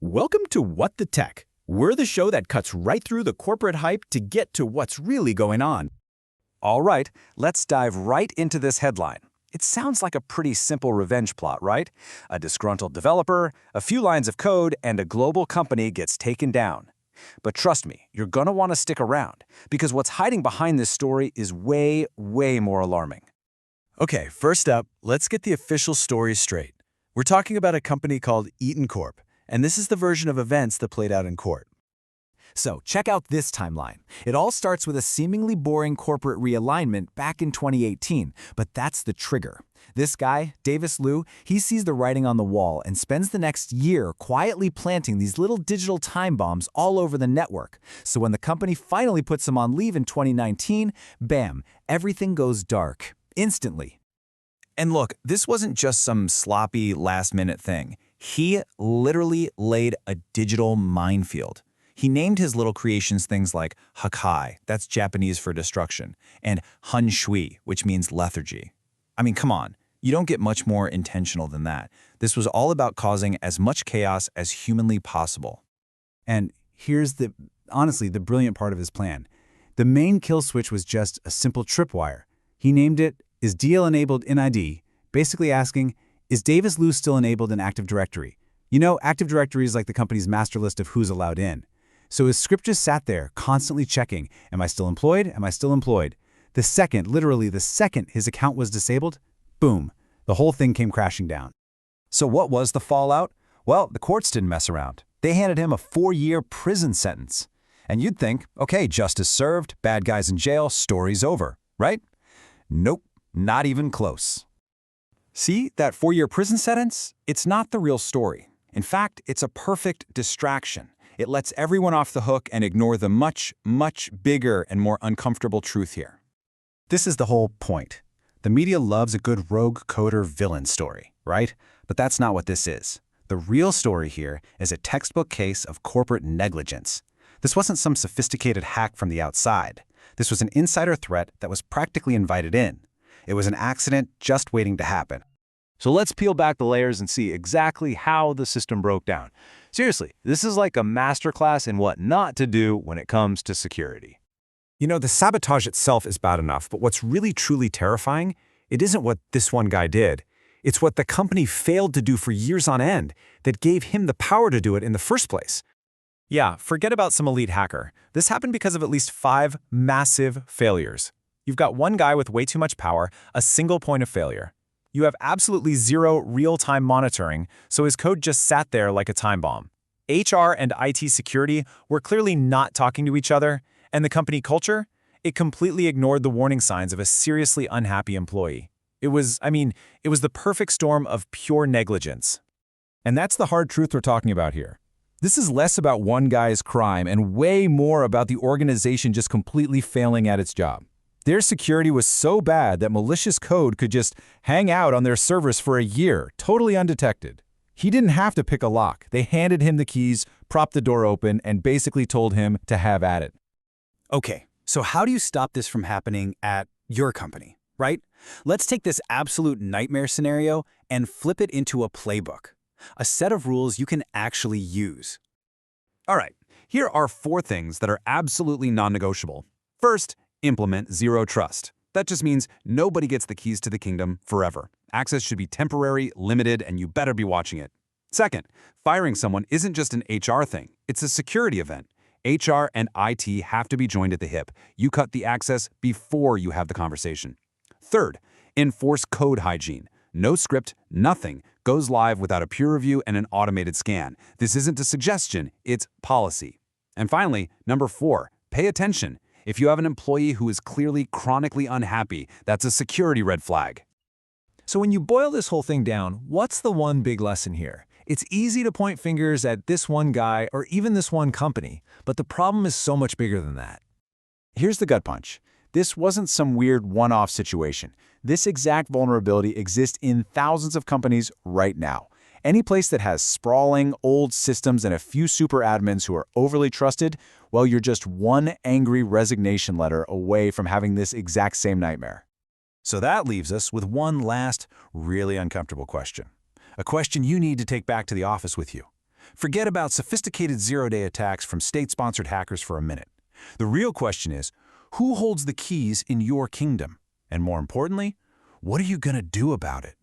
Welcome to What the Tech. We're the show that cuts right through the corporate hype to get to what's really going on. All right, let's dive right into this headline. It sounds like a pretty simple revenge plot, right? A disgruntled developer, a few lines of code, and a global company gets taken down. But trust me, you're gonna want to stick around, because what's hiding behind this story is way more alarming. Okay, first up, let's get the official story straight. We're talking about a company called Eaton Corp, and this is the version of events that played out in court. So check out this timeline. It all starts with a seemingly boring corporate realignment back in 2018, but that's the trigger. This guy, Davis Liu, he sees the writing on the wall and spends the next year quietly planting these little digital time bombs all over the network. So when the company finally puts him on leave in 2019, bam, everything goes dark, instantly. And look, this wasn't just some sloppy last-minute thing. He literally laid a digital minefield. He named his little creations things like Hakai, that's Japanese for destruction, and Hun Shui, which means lethargy. I mean, come on, you don't get much more intentional than that. This was all about causing as much chaos as humanly possible. And here's honestly, the brilliant part of his plan. The main kill switch was just a simple tripwire. He named it, "Is DL enabled in ID?" basically asking, is Davis Liu still enabled in Active Directory? You know, Active Directory is like the company's master list of who's allowed in. So his script just sat there, constantly checking, am I still employed? Am I still employed? The second, literally the second his account was disabled, boom, the whole thing came crashing down. So what was the fallout? Well, the courts didn't mess around. They handed him a 4-year prison sentence. And you'd think, okay, justice served, bad guys in jail, story's over, right? Nope, not even close. See, that 4-year prison sentence? It's not the real story. In fact, it's a perfect distraction. It lets everyone off the hook and ignore the much bigger and more uncomfortable truth here. This is the whole point. The media loves a good rogue coder villain story, right? But that's not what this is. The real story here is a textbook case of corporate negligence. This wasn't some sophisticated hack from the outside. This was an insider threat that was practically invited in. It was an accident just waiting to happen. So let's peel back the layers and see exactly how the system broke down. Seriously, this is like a masterclass in what not to do when it comes to security. You know, the sabotage itself is bad enough, but what's really truly terrifying, it isn't what this one guy did. It's what the company failed to do for years on end that gave him the power to do it in the first place. Yeah, forget about some elite hacker. This happened because of at least 5 massive failures. You've got one guy with way too much power, a single point of failure. You have absolutely zero real-time monitoring, so his code just sat there like a time bomb. HR and IT security were clearly not talking to each other, and the company culture, it completely ignored the warning signs of a seriously unhappy employee. It was the perfect storm of pure negligence. And that's the hard truth we're talking about here. This is less about one guy's crime and way more about the organization just completely failing at its job. Their security was so bad that malicious code could just hang out on their servers for a year, totally undetected. He didn't have to pick a lock. They handed him the keys, propped the door open, and basically told him to have at it. Okay, so how do you stop this from happening at your company, right? Let's take this absolute nightmare scenario and flip it into a playbook. A set of rules you can actually use. All right, here are 4 things that are absolutely non-negotiable. First, implement zero trust. That just means nobody gets the keys to the kingdom forever. Access should be temporary, limited, and you better be watching it. Second, firing someone isn't just an HR thing. It's a security event. HR and IT have to be joined at the hip. You cut the access before you have the conversation. Third, enforce code hygiene. No script, nothing, goes live without a peer review and an automated scan. This isn't a suggestion, it's policy. And finally, number 4, pay attention. If you have an employee who is clearly chronically unhappy, that's a security red flag. So when you boil this whole thing down, what's the one big lesson here? It's easy to point fingers at this one guy or even this one company, but the problem is so much bigger than that. Here's the gut punch. This wasn't some weird one-off situation. This exact vulnerability exists in thousands of companies right now. Any place that has sprawling, old systems and a few super admins who are overly trusted, well, you're just one angry resignation letter away from having this exact same nightmare. So that leaves us with one last, really uncomfortable question. A question you need to take back to the office with you. Forget about sophisticated zero-day attacks from state-sponsored hackers for a minute. The real question is, who holds the keys in your kingdom? And more importantly, what are you going to do about it?